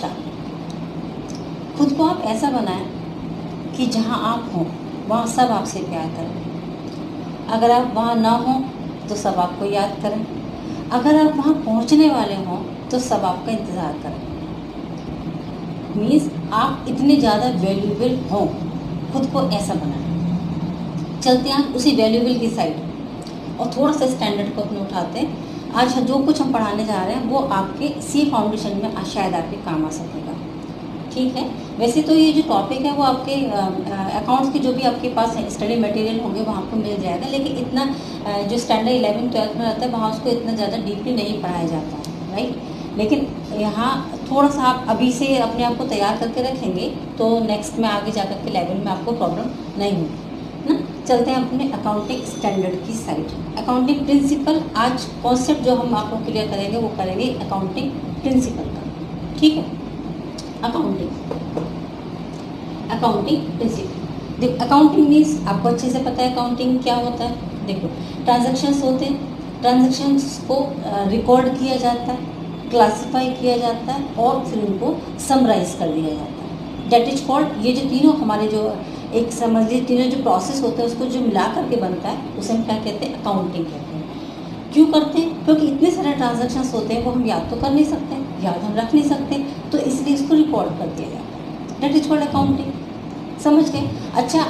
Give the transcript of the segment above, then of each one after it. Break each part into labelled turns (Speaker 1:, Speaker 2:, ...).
Speaker 1: नमस्कार। खुद को आप ऐसा बनाएं कि जहां आप हों वहां सब आपसे प्यार करें। अगर आप वहां ना हों तो सब आपको याद करें। अगर आप वहां पहुंचने वाले हों तो सब आपका इंतज़ार करें। मीन्स आप इतने ज़्यादा वैल्यूएबल हों, खुद को ऐसा बनाएं। चलते हैं उसी वैल्यूएबल की साइड और थोड़ा सा स्टैंडर्ड को अपने उठाते हैं। आज जो कुछ हम पढ़ाने जा रहे हैं वो आपके सी फाउंडेशन में शायद आपके काम आ सकेगा। ठीक है, वैसे तो ये जो टॉपिक है वो आपके अकाउंट्स के जो भी आपके पास स्टडी मटेरियल होंगे वहाँ आपको मिल जाएगा, लेकिन इतना जो स्टैंडर्ड 11th-12th में रहता है वहाँ उसको इतना ज़्यादा डीपली नहीं पढ़ाया जाता है, राइट। लेकिन यहाँ थोड़ा सा आप अभी से अपने आप को तैयार करके रखेंगे तो नेक्स्ट में आगे जाकर के लेवल में आपको प्रॉब्लम नहीं होगी ना। चलते हैं अपने अकाउंटिंग स्टैंडर्ड की साइड। अकाउंटिंग प्रिंसिपल, आज कॉन्सेप्ट जो हम आपको क्लियर करेंगे वो करेंगे अकाउंटिंग प्रिंसिपल का। ठीक है, अकाउंटिंग प्रिंसिपल। देखो, अकाउंटिंग मीन्स आपको अच्छे से पता है अकाउंटिंग क्या होता है। देखो, ट्रांजैक्शंस होते हैं, ट्रांजैक्शंस को रिकॉर्ड किया जाता है, क्लासिफाई किया जाता है और फिर उनको समराइज कर दिया जाता है। डेट इज कॉल्ड, ये जो तीनों हमारे जो एक समझ लीजिए तीनों जो प्रोसेस होते हैं उसको जो मिला करके बनता है उसे हम क्या कहते हैं, अकाउंटिंग कहते हैं। क्यों करते हैं? क्योंकि इतने सारे ट्रांजैक्शंस होते हैं वो हम याद तो कर नहीं सकते, याद हम रख नहीं सकते, तो इसलिए इसको रिकॉर्ड कर दिया जाता है। That is called accounting. समझ गए? अच्छा,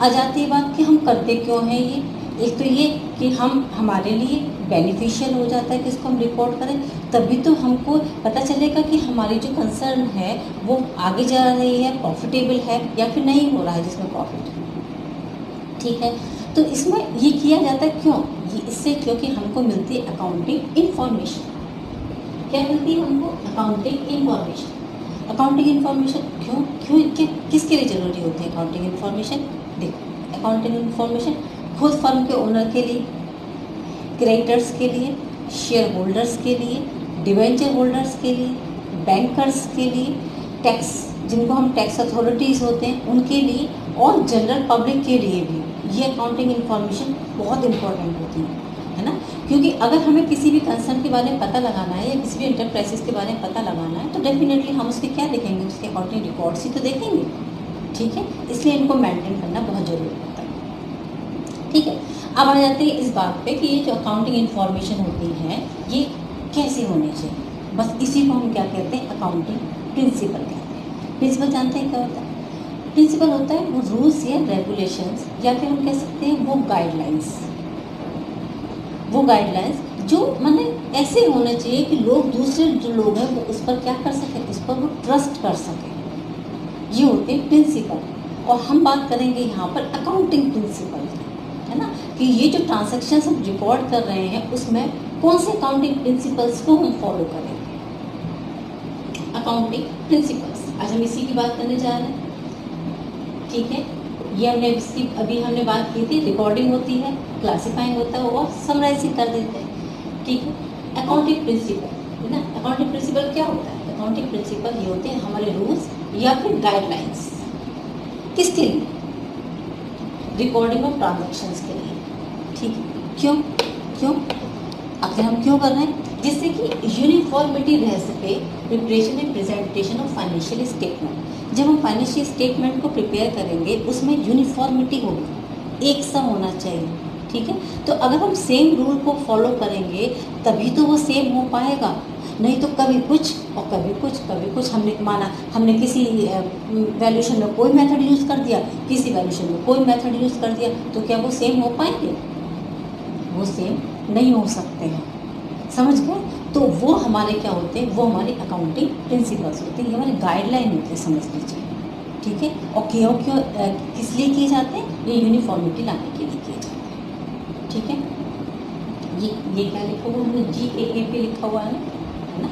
Speaker 1: आ जाती है बात कि हम करते क्यों हैं ये। एक तो ये कि हम हमारे लिए बेनिफिशियल हो जाता है कि इसको हम रिकॉर्ड करें, तभी तो हमको पता चलेगा कि हमारी जो कंसर्न है वो आगे जा रही है, प्रॉफिटेबल है या फिर नहीं हो रहा है जिसमें प्रॉफिट है। ठीक है, तो इसमें ये किया जाता है क्यों? ये इससे क्योंकि हमको मिलती है अकाउंटिंग इंफॉर्मेशन। क्या मिलती है हमको? Accounting information. अकाउंटिंग इंफॉर्मेशन क्यों क्यों किसके लिए ज़रूरी होती है अकाउंटिंग इंफॉर्मेशन? देखो, अकाउंटिंग इंफॉर्मेशन खुद फर्म के ओनर के लिए, क्रेडिटर्स के लिए, शेयर होल्डर्स के लिए, डिवेंचर होल्डर्स के लिए, बैंकर्स के लिए, टैक्स जिनको हम टैक्स अथॉरिटीज़ होते हैं उनके लिए और जनरल पब्लिक के लिए भी ये अकाउंटिंग इंफॉर्मेशन बहुत इंपॉर्टेंट होती है ना। क्योंकि अगर हमें किसी भी कंसर्न के बारे में पता लगाना है या किसी भी इंटरप्राइजेस के बारे में पता लगाना है तो डेफिनेटली हम उसके क्या देखेंगे, उसके अकाउंटिंग रिकॉर्ड्स ही तो देखेंगे। ठीक है, इसलिए इनको मेंटेन करना बहुत ज़रूरी होता है। ठीक है, अब आ जाते हैं इस बात पे कि ये जो अकाउंटिंग इंफॉर्मेशन होती है ये कैसी होनी चाहिए। बस इसी को हम क्या कहते हैं, अकाउंटिंग प्रिंसिपल कहते हैं। प्रिंसिपल जानते हैं क्या होता है? प्रिंसिपल होता है वो रूल्स या रेगुलेशंस या फिर हम कह सकते हैं वो गाइडलाइंस जो मतलब ऐसे होने चाहिए कि लोग, दूसरे जो लोग हैं वो उस पर क्या कर सकें, उस पर वो ट्रस्ट कर सकें। ये होते हैं प्रिंसिपल। और हम बात करेंगे यहाँ पर अकाउंटिंग प्रिंसिपल की, है ना, कि ये जो ट्रांजैक्शन हम रिकॉर्ड कर रहे हैं उसमें कौन से अकाउंटिंग प्रिंसिपल्स को हम फॉलो करेंगे। अकाउंटिंग प्रिंसिपल्स, आज हम इसी की बात करने जा रहे हैं। ठीक है, ये हमने अभी हमने बात की थी, रिकॉर्डिंग होती है, क्लासिफाइंग होता है और समराइजिंग कर देते हैं। ठीक है, अकाउंटिंग प्रिंसिपल है ना। अकाउंटिंग प्रिंसिपल क्या होता है? अकाउंटिंग प्रिंसिपल ये होते हैं हमारे रूल्स या फिर गाइडलाइंस। किसके लिए? रिकॉर्डिंग ऑफ ट्रांजैक्शंस के लिए। ठीक है, क्यों आखिर हम क्यों कर रहे हैं? जिससे कि यूनिफॉर्मिटी रह सके preparation and presentation of financial statement. जब हम फाइनेंशियल स्टेटमेंट को प्रिपेयर करेंगे उसमें यूनिफॉर्मिटी होगी, एक सा होना चाहिए। ठीक है, तो अगर हम सेम रूल को फॉलो करेंगे तभी तो वो सेम हो पाएगा, नहीं तो कभी कुछ और कभी कुछ हमने किसी वैल्यूशन में कोई मेथड यूज़ कर दिया, किसी वैल्यूशन में कोई मेथड यूज़ कर दिया, तो क्या वो सेम हो पाएंगे? वो सेम नहीं हो सकते हैं। समझ गए? तो वो हमारे क्या होते हैं, वो हमारे अकाउंटिंग प्रिंसिपल्स होते हैं, ये हमारे गाइडलाइन होते हैं, समझ लीजिए। ठीक है, और क्यों किस लिए किए जाते हैं? ये यूनिफॉर्मिटी लाने के लिए किए जाते हैं। ठीक है, ये क्या लिखा हुआ है? GAAP लिखा हुआ है ना।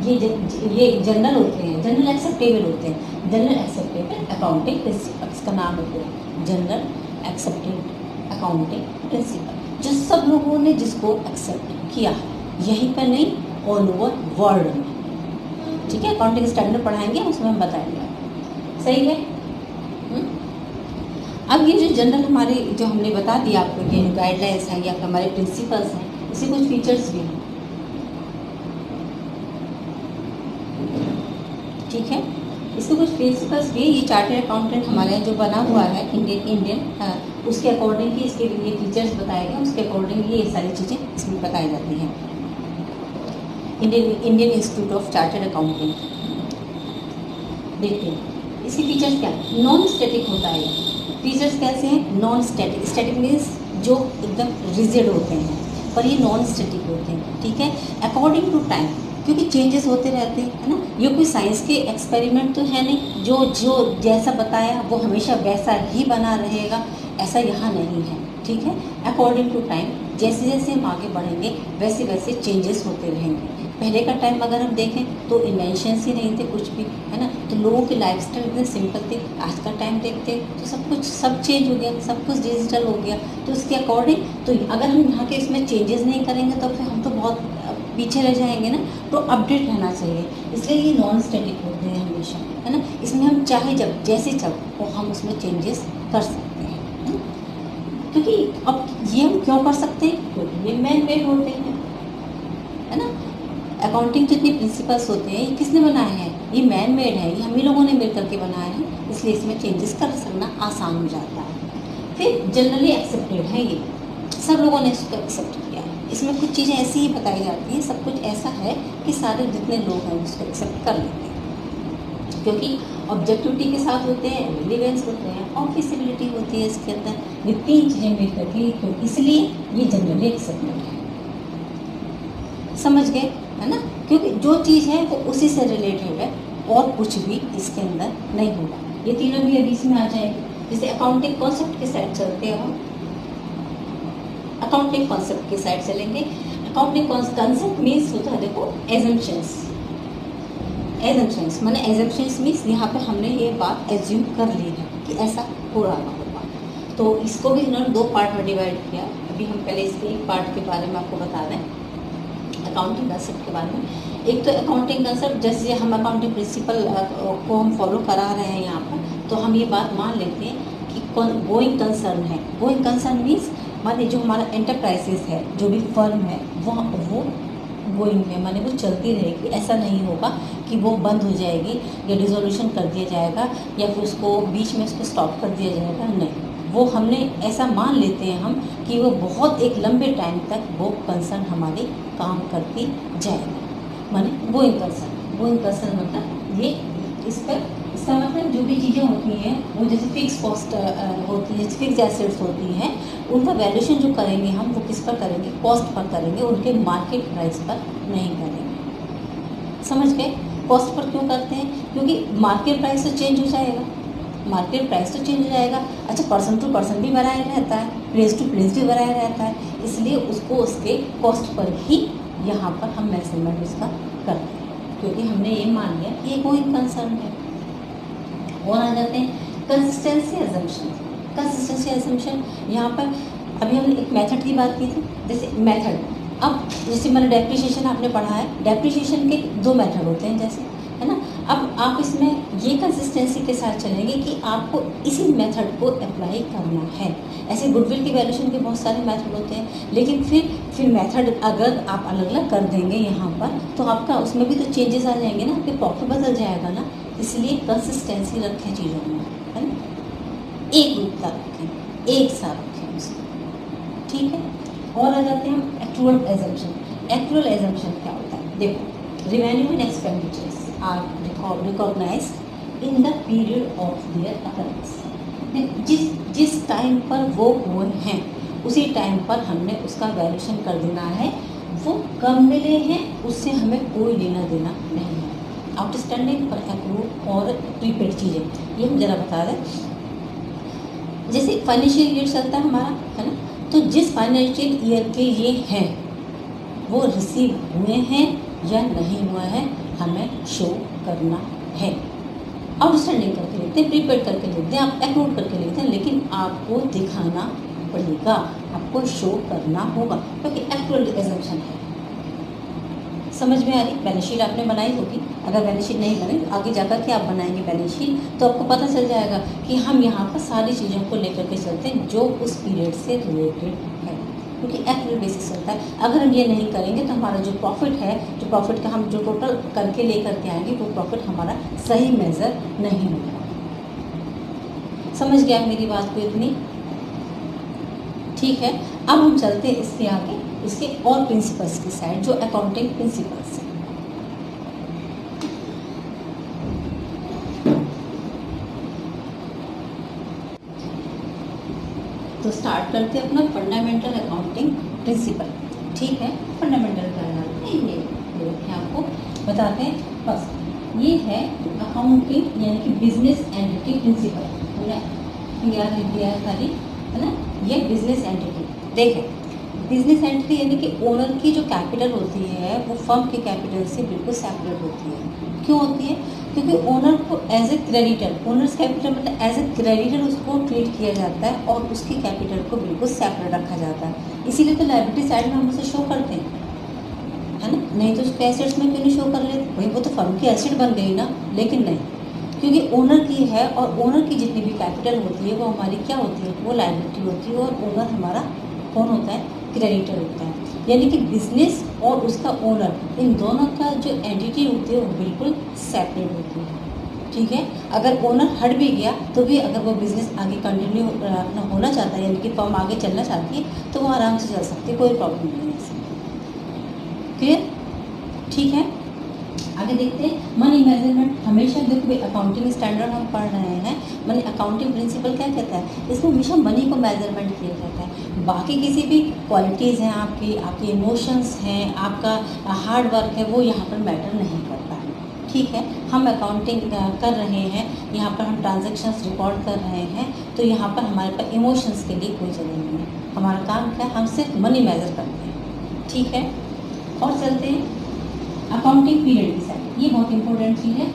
Speaker 1: ये जनरल होते हैं, जनरल एक्सेप्टेबल होते हैं, जनरल एक्सेप्टेबल अकाउंटिंग प्रिंसिपल्स का नाम होता है जनरल एक्सेप्टेबल अकाउंटिंग प्रिंसिपल, जो सब लोगों ने जिसको एक्सेप्ट किया है, यहीं पर नहीं ऑल ओवर वर्ल्ड में। ठीक है, अकाउंटिंग स्टैंडर्ड पढ़ाएंगे उसमें हम बताएंगे। सही है। अब ये जो जनरल हमारे जो हमने बता दिया आपको, ये जो गाइडलाइंस हैं या हमारे प्रिंसिपल्स हैं, इसके कुछ फीचर्स भी हैं। ठीक है। इसके कुछ प्रिंसिपल्स भी, ये चार्टर्ड अकाउंटेंट हमारे यहाँ जो बना हुआ है इंडियन उसके अकॉर्डिंग ही इसके लिए फीचर्स बताए गए, उसके अकॉर्डिंग ही ये सारी चीज़ें इसमें बताई जाती हैं। Indian institute of chartered accountant. देखते हैं इसके फीचर्स क्या, नॉन स्टैटिक होता है। फीचर्स कैसे हैं, नॉन स्टैटिक। स्टैटिक मीन्स जो एकदम रिजिड होते हैं, पर ये नॉन स्टैटिक होते हैं, ठीक है। अकॉर्डिंग टू टाइम, क्योंकि चेंजेस होते रहते हैं, है ना। ये कोई साइंस के एक्सपेरिमेंट तो है नहीं जो जो जैसा बताया वो हमेशा वैसा ही बना रहेगा, ऐसा यहाँ नहीं है, ठीक है। अकॉर्डिंग टू टाइम, जैसे जैसे हम आगे बढ़ेंगे वैसे वैसे चेंजेस होते रहेंगे। पहले का टाइम अगर हम देखें तो इन्वेंशंस ही नहीं थे कुछ भी, है ना। तो लोगों के लाइफस्टाइल इतने सिंपल थे। आज का टाइम देखते तो सब चेंज हो गया, सब कुछ डिजिटल हो गया। तो उसके अकॉर्डिंग, तो अगर हम यहाँ के इसमें चेंजेस नहीं करेंगे तो फिर हम तो बहुत पीछे रह जाएंगे ना। तो अपडेट रहना चाहिए, इसलिए ये नॉन स्टैटिक होते हैं हमेशा, है ना। इसमें हम चाहे जब जैसे जब वो हम उसमें चेंजेस कर सकते हैं, है ना? क्योंकि अब ये हम क्यों कर सकते हैं, क्योंकि ये मैन मेड होते हैं, है ना। अकाउंटिंग जितने प्रिंसिपल्स होते हैं ये किसने बनाए हैं, ये मैन मेड है, ये हम ही लोगों ने मिल करके बनाए हैं, इसलिए इसमें चेंजेस कर सकना आसान हो जाता है। फिर जनरली एक्सेप्टेड है, ये सब लोगों ने इसको एक्सेप्ट किया है। इसमें कुछ चीज़ें ऐसी ही बताई जाती हैं, सब कुछ ऐसा है कि सारे जितने लोग हैं उसको एक्सेप्ट कर लेते हैं, क्योंकि ऑब्जेक्टिविटी के साथ होते हैं, रिलेवेंस होते हैं और फिजिबिलिटी होती है इसके अंदर। ये तीन चीज़ें मिल करके, तो इसलिए ये जनरली एक्सेप्टेड है। समझ गए, है ना। क्योंकि जो चीज़ है वो उसी से रिलेटेड है और कुछ भी इसके अंदर नहीं होगा। ये तीनों भी अभी इसमें आ जाएंगे। जैसे अकाउंटिंग कॉन्सेप्ट के साइड चलते हैं हम, अकाउंटिंग कॉन्सेप्ट के साइड चलेंगे। अकाउंटिंग कॉन्सेप्ट मीन्स होता है, देखो, एजम्पशंस। एजम्पशंस माने, एजम्पशंस मीन्स यहाँ पे हमने ये बात एज्यूम कर ली है कि ऐसा हो रहा होगा। तो इसको भी इन्होंने दो पार्ट में डिवाइड किया। अभी हम पहले इसके एक पार्ट के बारे में आपको बता दें, अकाउंटिंग कंसेप्ट के बारे में। एक तो अकाउंटिंग कंसेप्ट, जैसे हम अकाउंटिंग प्रिंसिपल को हम फॉलो करा रहे हैं यहाँ पर, तो हम ये बात मान लेते हैं कि गोइंग कंसर्न है। गोइंग कंसर्न मीन्स माने जो हमारा एंटरप्राइजेस है, जो भी फर्म है, वो गोइंग है, माने वो चलती रहेगी। ऐसा नहीं होगा कि वो बंद हो जाएगी या डिसोल्यूशन कर दिया जाएगा या फिर उसको बीच में उसको स्टॉप कर दिया जाएगा, नहीं। वो हमने ऐसा मान लेते हैं हम कि वो बहुत एक लंबे टाइम तक वो कंसर्न हमारी काम करती जाएगी, माने गोइंग कंसर्न मतलब ये इस पर, इसका मतलब जो भी चीज़ें होती हैं वो जैसे फिक्स कॉस्ट होती है, फिक्स एसेट्स होती हैं, उनका वैल्यूएशन जो करेंगे हम वो किस पर करेंगे, कॉस्ट पर करेंगे, उनके मार्केट प्राइस पर नहीं करेंगे। समझ गए, कॉस्ट पर क्यों करते हैं, क्योंकि मार्केट प्राइस तो चेंज हो जाएगा, मार्केट प्राइस तो चेंज हो जाएगा। अच्छा, पर्सन टू पर्सन भी बनाया रहता है, प्लेस टू प्लेस भी बनाया रहता है, इसलिए उसको उसके कॉस्ट पर ही यहाँ पर हम मेजरमेंट उसका करते हैं, क्योंकि हमने ये मान लिया कि ये कोई कंसर्न है। और आ जाते हैं कंसिस्टेंसी एजम्पशन। कंसिस्टेंसी एजम्पशन यहाँ पर अभी हमने एक मेथड की बात की थी, जैसे मेथड, अब जैसे मैंने डेप्रिसिएशन आपने पढ़ा है, डेप्रिसिएशन के दो मेथड होते हैं जैसे, है ना। अब आप इसमें ये कंसिस्टेंसी के साथ चलेंगे कि आपको इसी मेथड को अप्लाई करना है। ऐसे गुडविल की वैल्यूएशन के बहुत सारे मेथड होते हैं, लेकिन फिर मेथड अगर आप अलग अलग कर देंगे यहाँ पर तो आपका उसमें भी तो चेंजेस आ जाएंगे ना, फिर प्रॉफिट बदल जाएगा ना। इसलिए कंसिस्टेंसी रखें चीज़ों में, है ना, एक रूपता रखें, एक सा रखें उसको, ठीक है। और आ जाते हैं हम एक्चुअल एजम्पशन। एक्चुअल एजम्पशन क्या होता है, देखो, revenue and expenditures are recognised in the period of their occurrence. जिस टाइम पर वो हुए हैं उसी टाइम पर हमने उसका वैल्यूएशन कर देना है। वो कब मिले हैं उससे हमें कोई लेना देना नहीं है। आउटस्टैंडिंग पर एक्रूड और प्रीपेड चीज़ें, ये हम जरा बता दें। जैसे फाइनेंशियल ईयर चलता है हमारा, है ना, तो जिस फाइनेंशियल ईयर के ये हैं वो रिसीव हुए हैं या नहीं हुआ है हमें शो करना है। आउटस्टैंडिंग करके लिखते हैं, प्रीपेड करके लिखते हैं, आप एक्रूड करके लिखते हैं, लेकिन आपको दिखाना पड़ेगा, आपको शो करना होगा, क्योंकि एक्चुअल एजम्पशन है। समझ में आ रही, बैलेंस शीट आपने बनाई होगी, अगर बैलेंस शीट नहीं बनी तो आगे जाकर के आप बनाएंगे बैलेंस शीट, तो आपको पता चल जाएगा कि हम यहाँ पर सारी चीज़ों को लेकर के चलते हैं जो उस पीरियड से रिलेटेड है। क्योंकि एक्चुअल बेसिस चलता है। अगर हम ये नहीं करेंगे तो हमारा जो प्रॉफिट है, जो प्रॉफिट का हम जो टोटल करके लेकर के आएंगे, वो प्रॉफिट हमारा सही मेज़र नहीं होगा। समझ गया मेरी बात को इतनी? ठीक है। अब हम चलते हैं इसके आगे, इसके और प्रिंसिपल्स की साइड, जो अकाउंटिंग प्रिंसिपल्स हैं। तो स्टार्ट करते हैं अपना फंडामेंटल अकाउंटिंग प्रिंसिपल। ठीक है, फंडामेंटल क्या ये आपको बताते हैं। फर्स्ट ये है अकाउंटिंग यानी कि बिजनेस एंटिटी प्रिंसिपल, क्लियर सारी है ना। ये बिजनेस एंटिटी, देखें बिजनेस एंटिटी यानी कि ओनर की जो कैपिटल होती है वो फर्म के कैपिटल से बिल्कुल सेपरेट होती है। क्यों होती है? क्योंकि ओनर को as a creditor, owner's capital मतलब एज ए क्रेडिटर उसको ट्रीट किया जाता है और उसकी कैपिटल को बिल्कुल सेपरेट रखा जाता है। इसीलिए तो लायबिलिटी साइड में हम उसे शो करते हैं, है ना। नहीं तो उसके एसेट्स में क्यों नहीं शो कर लेते? भाई वो तो फर्म की एसेट बन गई ना। लेकिन नहीं, क्योंकि ओनर की है और ओनर की जितनी भी कैपिटल होती है वो हमारी क्या होती है? वो लायबिलिटी होती है। और ओनर हमारा कौन होता है? क्रेडिटर होता है। यानी कि बिजनेस और उसका ओनर, इन दोनों का जो एंटिटी होती है वो बिल्कुल सेपरेट होती है। ठीक है। अगर ओनर हट भी गया तो भी अगर वो बिजनेस आगे कंटिन्यू होना चाहता है, यानी कि फर्म आगे चलना चाहती है, तो वो आराम से चल सकती है, कोई प्रॉब्लम नहीं है इसमें। क्लियर? ठीक है। आगे देखते हैं मनी मेजरमेंट। हमेशा देखो अकाउंटिंग स्टैंडर्ड हम पढ़ रहे हैं, मनी अकाउंटिंग प्रिंसिपल क्या कहता है? इसमें हमेशा मनी को मेजरमेंट किया जाता है। बाकी किसी भी क्वालिटीज़ हैं आपकी इमोशंस हैं, आपका हार्ड वर्क है, वो यहाँ पर मैटर नहीं करता है। ठीक है। हम अकाउंटिंग कर रहे हैं, यहाँ पर हम ट्रांजैक्शंस रिकॉर्ड कर रहे हैं, तो यहाँ पर हमारे पास इमोशंस के लिए कोई जगह नहीं है। हमारा काम क्या है? हम सिर्फ मनी मेजर करते हैं। ठीक है। और चलते हैं अकाउंटिंग पीरियड की साइड। ये बहुत इंपॉर्टेंट चीज़ है।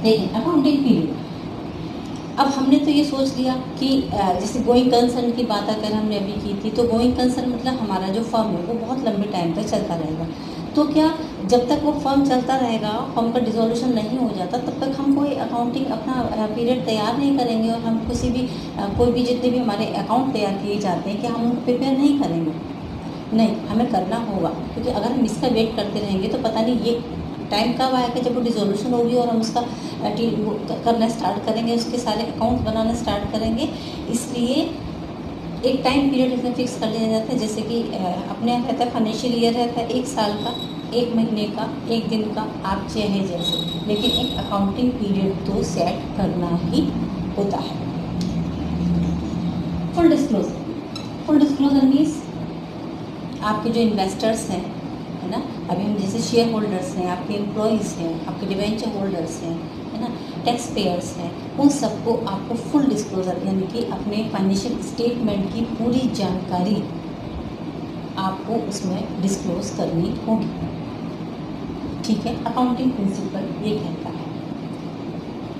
Speaker 1: देखें अकाउंटिंग पीरियड, अब हमने तो ये सोच लिया कि जैसे गोइंग कंसर्न की बात अगर हमने अभी की थी, तो गोइंग कंसर्न मतलब हमारा जो फर्म है वो बहुत लंबे टाइम तक चलता रहेगा। तो क्या जब तक वो फर्म चलता रहेगा, फर्म का डिसोल्यूशन नहीं हो जाता, तब तक हम कोई अकाउंटिंग अपना पीरियड तैयार नहीं करेंगे और हम किसी भी कोई भी जितने भी हमारे अकाउंट तैयार किए जाते हैं कि हम उनको प्रिपेयर नहीं करेंगे। नहीं, हमें करना होगा, क्योंकि अगर हम इसका वेट करते रहेंगे तो पता नहीं ये टाइम कब आएगा जब वो डिसोल्यूशन होगी और हम उसका करना स्टार्ट करेंगे, उसके सारे अकाउंट बनाना स्टार्ट करेंगे। इसलिए एक टाइम पीरियड इसमें फिक्स कर लिया जाता है। जैसे कि अपने यहाँ रहता है फाइनेंशियल ईयर रहता है 1 साल का, 1 महीने का, 1 दिन का, आप चाहे जैसे, लेकिन एक अकाउंटिंग पीरियड तो सेट करना ही होता है। फुल डिस्क्लोजर मीन्स आपके जो इन्वेस्टर्स हैं, है ना, अभी हम जैसे शेयर होल्डर्स हैं, आपके एम्प्लॉयज़ हैं, आपके डिवेंचर होल्डर्स हैं, है ना, टैक्स पेयर्स हैं, उन सबको आपको फुल डिस्क्लोजर यानी कि अपने फाइनेंशियल स्टेटमेंट की पूरी जानकारी आपको उसमें डिस्क्लोज करनी होगी। ठीक है। अकाउंटिंग प्रिंसिपल ये कहता है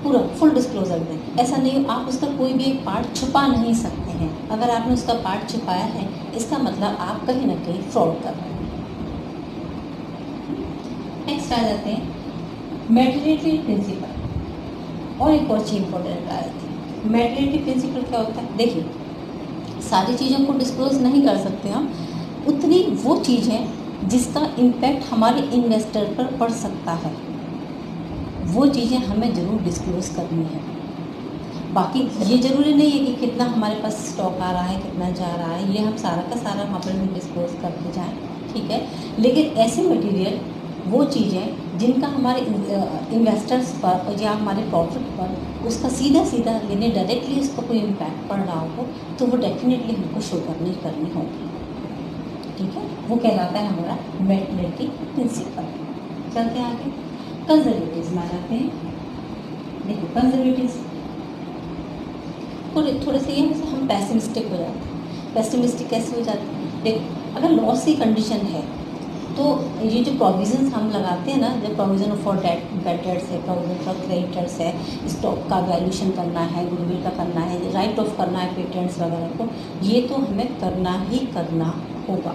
Speaker 1: पूरा फुल डिस्क्लोजर दें। ऐसा नहीं आप उसका कोई भी एक पार्ट छुपा नहीं सकते हैं। अगर आपने उसका पार्ट छुपाया है, इसका मतलब आप कहीं ना कहीं फ्रॉड कर रहे हैं। नेक्स्ट आ जाते हैं मैटेरियलिटी प्रिंसिपल। और एक और चीज़ इंपॉर्टेंट आ जाती है। मैटेरियलिटी प्रिंसिपल क्या होता है? देखिए, सारी चीज़ों को डिस्क्लोज नहीं कर सकते हम, उतनी वो चीज़ें जिसका इम्पैक्ट हमारे इन्वेस्टर पर पड़ सकता है, वो चीज़ें हमें ज़रूर डिस्क्लोज करनी है। बाकी ये ज़रूरी नहीं है कि कितना हमारे पास स्टॉक आ रहा है, कितना जा रहा है, ये हम सारा का सारा वहाँ पर डिस्क्लोज करते जाएं। ठीक है। लेकिन ऐसे मटेरियल, वो चीज़ें जिनका हमारे इन्वेस्टर्स पर या हमारे प्रॉफिट पर उसका सीधा यानी डायरेक्टली उसका कोई इम्पैक्ट पड़ रहा हो, तो वो डेफिनेटली हमको शो करनी होगी। ठीक है। वो कहलाता है हमारा मैटेरियलिटी प्रिंसिपल। चलते हैं आगे कंजर्वेटिव्स में आ जाते हैं। देखिए कंजर्वेटिव्स थोड़े से ये हम पैसिमिस्टिक हो जाते हैं। पैसिमिस्टिक कैसे हो जाते हैं? देखो, अगर लॉस की कंडीशन है तो ये जो प्रोविजंस हम लगाते हैं ना, जब प्रोविज़न फॉर डेटर्स है, प्रोविज़न फॉर क्रेडिटर्स है, स्टॉक का वैल्यूएशन करना है, गुडविल का करना है, राइट ऑफ करना है पेटेंट्स वगैरह को, ये तो हमें करना ही करना होगा।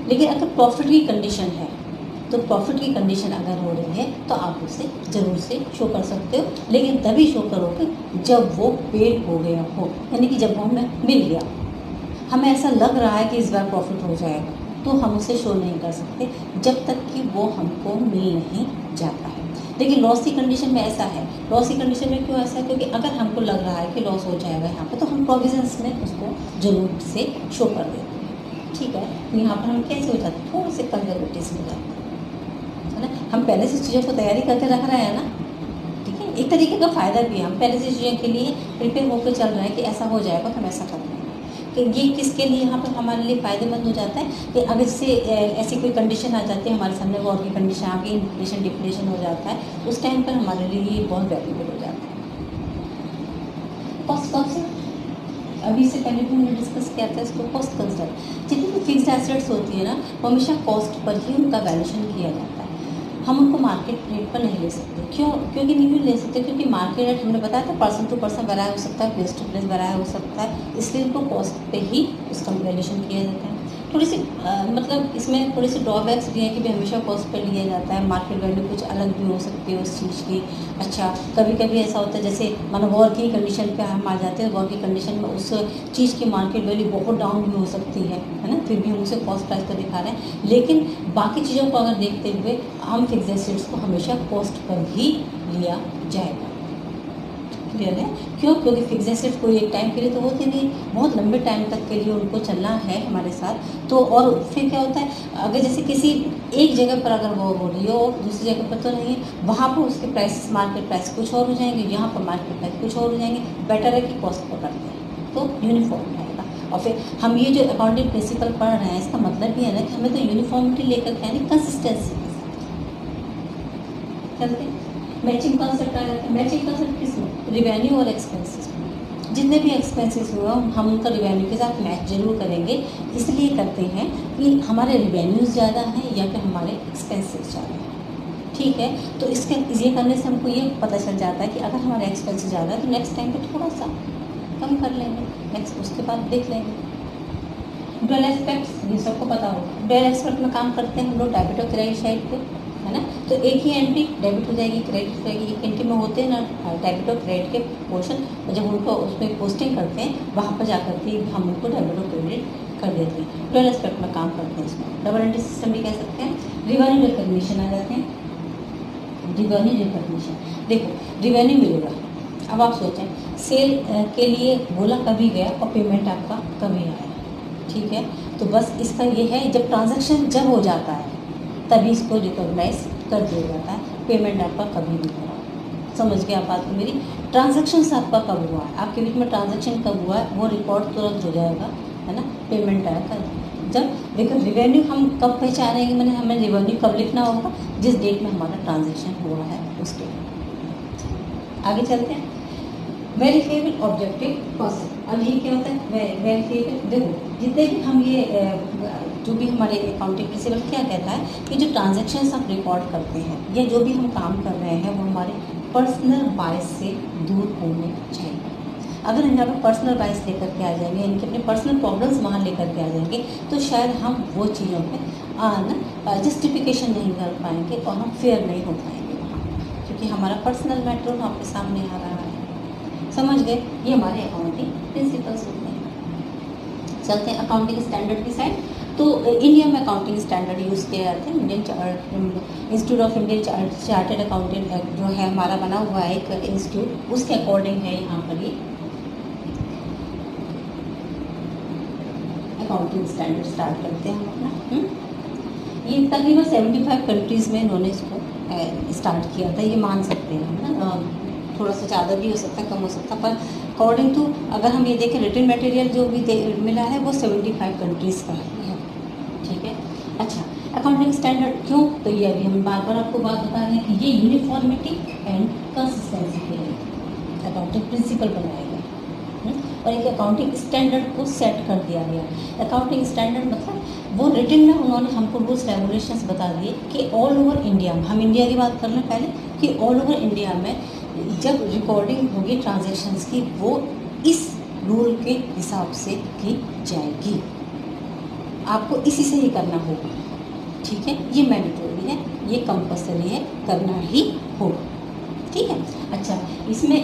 Speaker 1: लेकिन अगर प्रॉफिट की कंडीशन है, तो प्रॉफिट की कंडीशन अगर हो रही है तो आप उसे ज़रूर से शो कर सकते हो, लेकिन तभी शो करोगे जब वो पेड हो गया हो, यानी कि जब वो हमें मिल गया। हमें ऐसा लग रहा है कि इस बार प्रॉफिट हो जाएगा, तो हम उसे शो नहीं कर सकते जब तक कि वो हमको मिल नहीं जाता है। लेकिन लॉस की कंडीशन में ऐसा है, लॉस की कंडीशन में क्यों ऐसा है, क्योंकि अगर हमको लग रहा है कि लॉस हो जाएगा यहाँ पे, तो हम प्रोविजंस में उसको जरूर से शो कर देते हैं, ठीक है। तो यहाँ पर हम कैसे हो जाते हैं, थोड़े से कंजर्वेटिव हो जाते हैं, है ना। हम पहले से चीज़ों को तैयारी करके रख रहे हैं ना, ठीक है। एक तरीके का फ़ायदा भी है, हम पहले से चीज़ों के लिए प्रिपेयर होकर चल रहे हैं कि ऐसा हो जाएगा तो हम ऐसा कर लेंगे। कि ये किसके लिए यहाँ पर हमारे लिए फ़ायदेमंद हो जाता है कि अगर से ऐसी कोई कंडीशन आ जाती है हमारे सामने, वॉर की कंडीशन आ गई, इन्फ्लेशन डिप्लेशन हो जाता है, उस टाइम पर हमारे लिए ये बहुत वैल्यूबल हो जाता है। कॉस्ट कंसेप्ट अभी से पहले भी हमने डिस्कस किया था इसको, कॉस्ट कंसेप्ट। जितनी भी फिक्स्ड एसेट्स होती है ना, वो हमेशा कॉस्ट पर ही उनका वैल्यूएशन किया जाता है। हम उनको मार्केट रेट पर नहीं ले सकते, क्यों, क्योंकि नहीं ले सकते, क्योंकि मार्केट रेट हमने बताया था पर्सन टू पर्सन वैराय हो सकता है, प्लेस टू प्लेस वैराय हो सकता है, इसलिए उनको कॉस्ट पे ही उसका वैल्यूएशन किया जाता है। थोड़ी सी मतलब इसमें थोड़ी सी ड्रॉबैक्स भी है कि भी हमेशा कॉस्ट पे लिया जाता है, मार्केट वैल्यू कुछ अलग भी हो सकती है उस चीज़ की। अच्छा, कभी कभी ऐसा होता है जैसे मानो वॉर की कंडीशन पे हम आ जाते हैं, वॉर की कंडीशन में उस चीज़ की मार्केट वैल्यू बहुत डाउन भी हो सकती है ना, फिर भी हम उसे कॉस्ट प्राइस पर दिखा रहे हैं। लेकिन बाकी चीज़ों को अगर देखते हुए हम फिक्स्ड एसेट्स को हमेशा कॉस्ट पर ही लिया जाएगा। क्लियर है, क्यों, क्योंकि फिक्स एसेट्स कोई एक टाइम के लिए तो होते नहीं, बहुत लंबे टाइम तक के लिए उनको चलना है हमारे साथ। तो और फिर क्या होता है, अगर जैसे किसी एक जगह पर अगर वो हो रही है और दूसरी जगह पर तो नहीं है, वहाँ पर उसके प्राइस, मार्केट प्राइस कुछ और हो जाएंगे, यहाँ पर मार्केट प्राइस कुछ और हो जाएंगे। बेटर है कि कॉस्ट पकड़ते हैं तो यूनिफॉर्म रहेगा। और फिर हम ये जो अकाउंटिंग प्रिंसिपल पढ़ रहे हैं, इसका मतलब ये है ना कि हमें तो यूनिफॉर्मिटी लेकर के यानी कंसिस्टेंसी चलते हैं। मैचिंग कॉन्सेप्ट आ जाता है। मैचिंग कॉन्सेप्ट किसमें, रिवेन्यू और एक्सपेंसेस में। जितने भी एक्सपेंसेस हुआ हम उनका रिवेन्यू के साथ मैच जरूर करेंगे। इसलिए करते हैं कि हमारे रिवेन्यूज़ ज़्यादा हैं या फिर हमारे एक्सपेंसेस ज़्यादा हैं, ठीक है। तो इसके ये करने से हमको ये पता चल जाता है कि अगर हमारे एक्सपेंसेस ज़्यादा है तो नेक्स्ट टाइम पे थोड़ा सा कम कर लेंगे, नेक्स्ट उसके बाद देख लेंगे। डुअल एस्पेक्ट्स ये सबको पता होगा। डुअल एस्पेक्ट में काम करते हैं हम लोग डेबिट और क्रेडिट साइड पे, है ना। तो एक ही एंट्री डेबिट हो जाएगी, क्रेडिट हो जाएगी। एक एंट्री में होते हैं ना डेबिट और क्रेडिट के पोर्शन, जब उनको उसमें पोस्टिंग करते हैं वहाँ पर जाकर के हम उनको डेबिट और क्रेडिट कर देते हैं। डुअल एस्पेक्ट में काम करते हैं, इसमें डबल एंट्री सिस्टम भी कह सकते हैं। रिवेन्यू रिकॉग्निशन आ जाते हैं। रिवेन्यू रिकॉग्निशन, देखो रिवेन्यू मिलेगा, अब आप सोचें सेल के लिए बोला कभी गया और पेमेंट आपका कभी आया, ठीक है। तो बस इसका ये है, जब ट्रांजैक्शन जब हो जाता है तभी इसको रिकॉग्नाइज कर दिया जाता है, पेमेंट आपका कभी नहीं हुआ। समझ गए आप बात को मेरी। ट्रांजैक्शन आपका कब हुआ है, आपके बीच में ट्रांजैक्शन कब हुआ है वो रिकॉर्ड तुरंत हो जाएगा, है ना। पेमेंट आएगा जब, लेकिन रिवेन्यू हम कब पहचानेंगे, मैंने हमें रिवेन्यू कब लिखना होगा, जिस डेट में हमारा ट्रांजैक्शन हुआ है उस डेट। आगे चलते हैं। Verifiable objective concept. अब ये क्या होता है, वेरीफेबल, देखो जितने भी हम ये जो भी हमारे अकाउंटिंग प्रिंसिपल क्या कहता है कि जो ट्रांजैक्शंस हम रिकॉर्ड करते हैं या जो भी हम काम कर रहे हैं वो हमारे पर्सनल बायस से दूर होने चाहिए। अगर हम यहाँ पर पर्सनल बायस लेकर के आ जाएंगे, इनके अपने पर्सनल प्रॉब्लम्स वहाँ लेकर के आ जाएंगे, तो शायद हम वो चीज़ों पर जस्टिफिकेशन नहीं कर पाएंगे और हम फेयर नहीं हो पाएंगे वहाँ, क्योंकि हमारा पर्सनल मैटर वहाँ पे सामने आ रहा है। समझ गए, ये हमारे अकाउंटिंग प्रिंसिपल्स होते हैं। चलते हैं अकाउंटिंग स्टैंडर्ड की साइड। तो इंडिया में अकाउंटिंग स्टैंडर्ड यूज़ किए जाते हैं। Institute of Indian chartered accountant जो है हमारा बना हुआ है एक इंस्टीट्यूट, उसके अकॉर्डिंग है यहाँ पर ये अकाउंटिंग स्टैंडर्ड स्टार्ट करते हैं हम अपना। ये तकरीबन 75 कंट्रीज़ में इन्होंने इसको स्टार्ट किया था, ये मान सकते हैं हम ना। थोड़ा सा ज़्यादा भी हो सकता है, कम हो सकता है, पर अकॉर्डिंग टू अगर हम ये देखें रिटन मटेरियल जो भी मिला है वो 75 कंट्रीज़ का है, ठीक है। अच्छा, अकाउंटिंग स्टैंडर्ड क्यों, तो ये अभी हम बार बार आपको बात बता रहे हैं कि ये यूनिफॉर्मिटी एंड कंसिस्टेंसी के लिए अकाउंटिंग प्रिंसिपल बनाया गया और एक अकाउंटिंग स्टैंडर्ड को सेट कर दिया गया। अकाउंटिंग स्टैंडर्ड मतलब वो रिटन में उन्होंने हमको रूल्स रेगुलेशंस बता दिए कि ऑल ओवर इंडिया में, हम इंडिया की बात कर लें पहले, कि ऑल ओवर इंडिया में जब रिकॉर्डिंग होगी ट्रांजैक्शंस की वो इस रूल के हिसाब से की जाएगी, आपको इसी से ही करना होगा, ठीक है। ये मैंडेटरी है, ये कंपल्सरी है, करना ही होगा। ठीक है। अच्छा, इसमें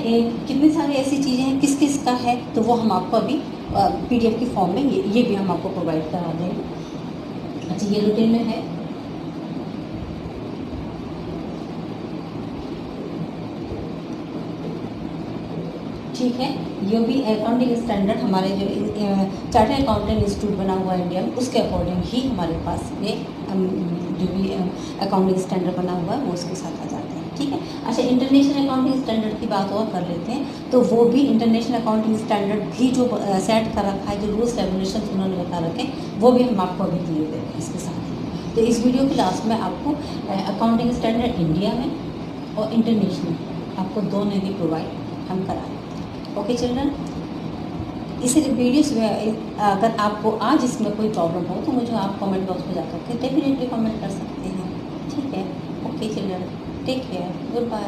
Speaker 1: कितनी सारी ऐसी चीज़ें हैं, किस किस का है, तो वो हम आपको अभी PDF की फॉर्म में ये भी हम आपको प्रोवाइड करा देंगे। अच्छा, ये रूटीन में है। ठीक है, ये भी अकाउंटिंग स्टैंडर्ड हमारे जो चार्टर्ड अकाउंटेंट इंस्टीट्यूट बना हुआ है इंडिया में, उसके अकॉर्डिंग ही हमारे पास ये जो भी अकाउंटिंग स्टैंडर्ड बना हुआ है वो उसके साथ आ जाते हैं। ठीक है। अच्छा, इंटरनेशनल अकाउंटिंग स्टैंडर्ड की बात और कर लेते हैं, तो वो भी इंटरनेशनल अकाउंटिंग स्टैंडर्ड भी जो सेट कर रखा है, जो रूल्स रेगुलेशन उन्होंने बता रखे, वो भी हम आपको अभी दिए हुए हैं इसके साथ। तो इस वीडियो के लास्ट में आपको अकाउंटिंग स्टैंडर्ड इंडिया में और इंटरनेशनल, आपको दोनों भी प्रोवाइड हम कराएँ। ओके चिल्ड्रन, इस वीडियोस में अगर आपको आज इसमें कोई प्रॉब्लम हो तो मुझे आप कमेंट बॉक्स में जाकर के डेफिनेटली कमेंट कर सकते हैं। ठीक है। Okay children, take care, good bye.